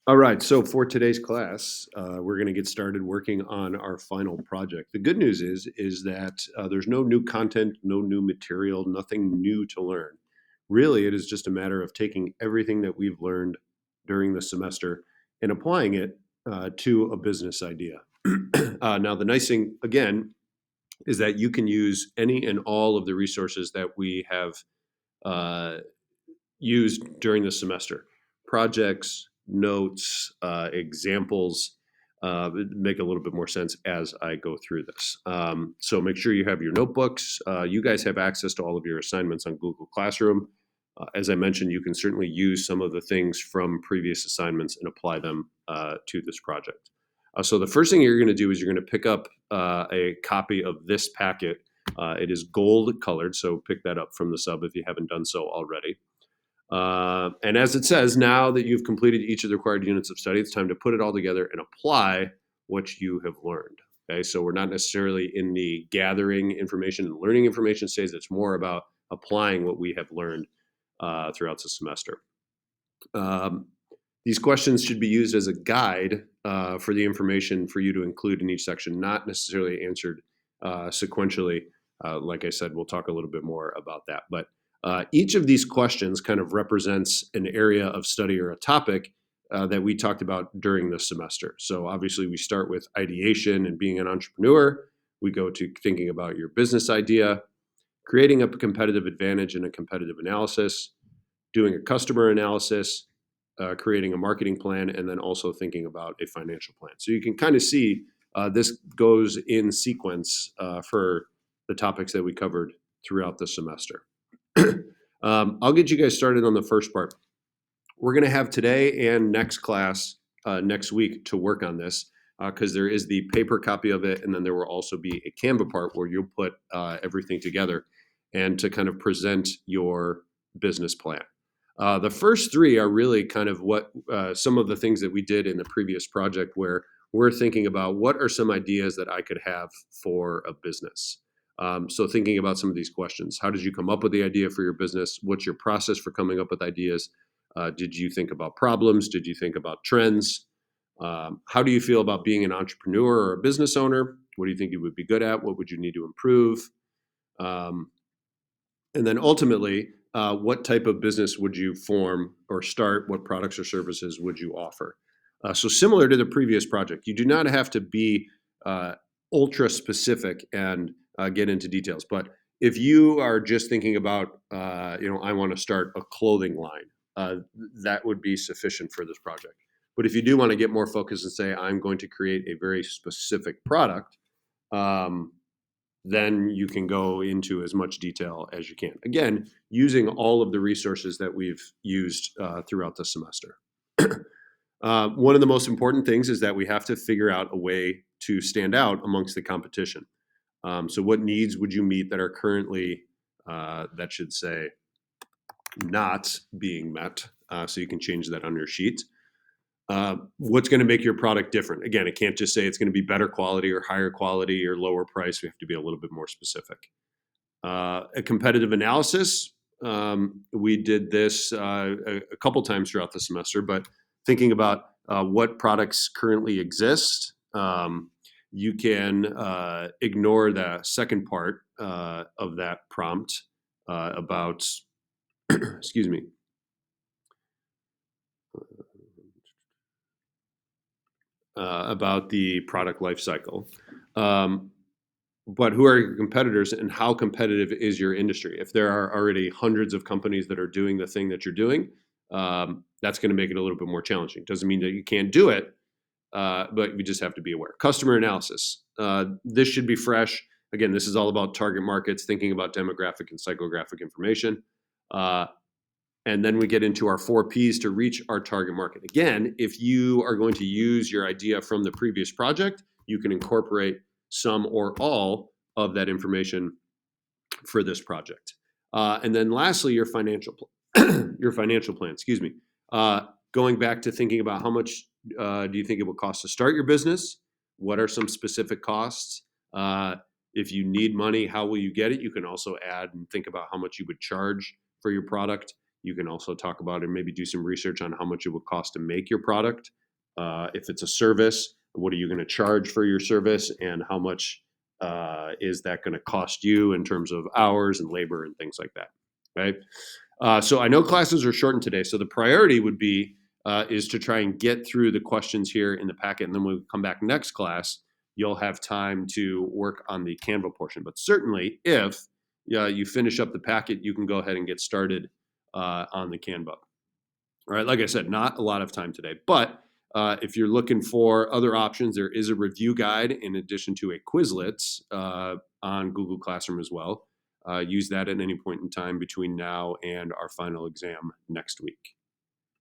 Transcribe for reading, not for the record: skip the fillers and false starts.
All right, so for today's class, we're going to get started working on our final project. The good news is that there's no new content, no new material, nothing new to learn. Really, it is just a matter of taking everything that we've learned during the semester and applying it to a business idea. Now, the nice thing, again, is that you can use any and all of the resources that we have uh, used during the semester. Projects, notes, examples make a little bit more sense as I go through this. So make sure you have your notebooks. You guys have access to all of your assignments on Google Classroom. As I mentioned, you can certainly use some of the things from previous assignments and apply them to this project. So the first thing you're going to do is you're going to pick up a copy of this packet. It is gold colored, so pick that up from the sub if you haven't done so already. And as it says, now that you've completed each of the required units of study, it's time to put it all together and apply what you have learned. Okay, so we're not necessarily in the gathering information and learning information stage. It's more about applying what we have learned throughout the semester. Um, these questions should be used as a guide for the information for you to include in each section, not necessarily answered sequentially. Like I said, we'll talk a little bit more about that. But each of these questions kind of represents an area of study or a topic that we talked about during the semester. So obviously, we start with ideation and being an entrepreneur. We go to thinking about your business idea, creating a competitive advantage and a competitive analysis, doing a customer analysis, creating a marketing plan, and then also thinking about a financial plan. So you can kind of see this goes in sequence for the topics that we covered throughout the semester. I'll get you guys started on the first part. We're going to have today and next class next week to work on this because there is the paper copy of it, and then there will also be a Canva part where you'll put everything together and to kind of present your business plan. The first three are really kind of what some of the things that we did in the previous project where we're thinking about what are some ideas that I could have for a business. So thinking about some of these questions, how did you come up with the idea for your business? What's your process for coming up with ideas? Did you think about problems? Did you think about trends? How do you feel about being an entrepreneur or a business owner? What do you think you would be good at? What would you need to improve? And then ultimately, what type of business would you form or start? What products or services would you offer? So similar to the previous project, you do not have to be ultra specific and get into details. But if you are just thinking about, I want to start a clothing line, that would be sufficient for this project. But if you do want to get more focused and say, I'm going to create a very specific product, then you can go into as much detail as you can. Again, using all of the resources that we've used throughout the semester. One of the most important things is that we have to figure out a way to stand out amongst the competition. So what needs would you meet that are currently, that should say, not being met? So you can change that on your sheet. What's going to make your product different? Again, it can't just say it's going to be better quality or higher quality or lower price. We have to be a little bit more specific. A competitive analysis. We did this a couple times throughout the semester, but thinking about what products currently exist, you can ignore the second part of that prompt about, excuse me, about the product life cycle. But who are your competitors and how competitive is your industry? If there are already hundreds of companies that are doing the thing that you're doing, that's going to make it a little bit more challenging. Doesn't mean that you can't do it, but we just have to be aware. Customer analysis. This should be fresh. Again, this is all about target markets, thinking about demographic and psychographic information. And then we get into our 4 Ps to reach our target market. Again, if you are going to use your idea from the previous project, you can incorporate some or all of that information for this project. And then lastly, your financial your financial plan, excuse me. Going back to thinking about how much do you think it will cost to start your business? What are some specific costs? If you need money, how will you get it? You can also add and think about how much you would charge for your product. You can also talk about and maybe do some research on how much it would cost to make your product. If it's a service, what are you going to charge for your service, and how much is that going to cost you in terms of hours and labor and things like that, right? So I know classes are shortened today, so the priority would be is to try and get through the questions here in the packet, and then when we come back next class, you'll have time to work on the Canva portion. But certainly, if you finish up the packet, you can go ahead and get started on the Canva. All right, like I said, not a lot of time today, but if you're looking for other options, there is a review guide in addition to a Quizlets on Google Classroom as well. Use that at any point in time between now and our final exam next week.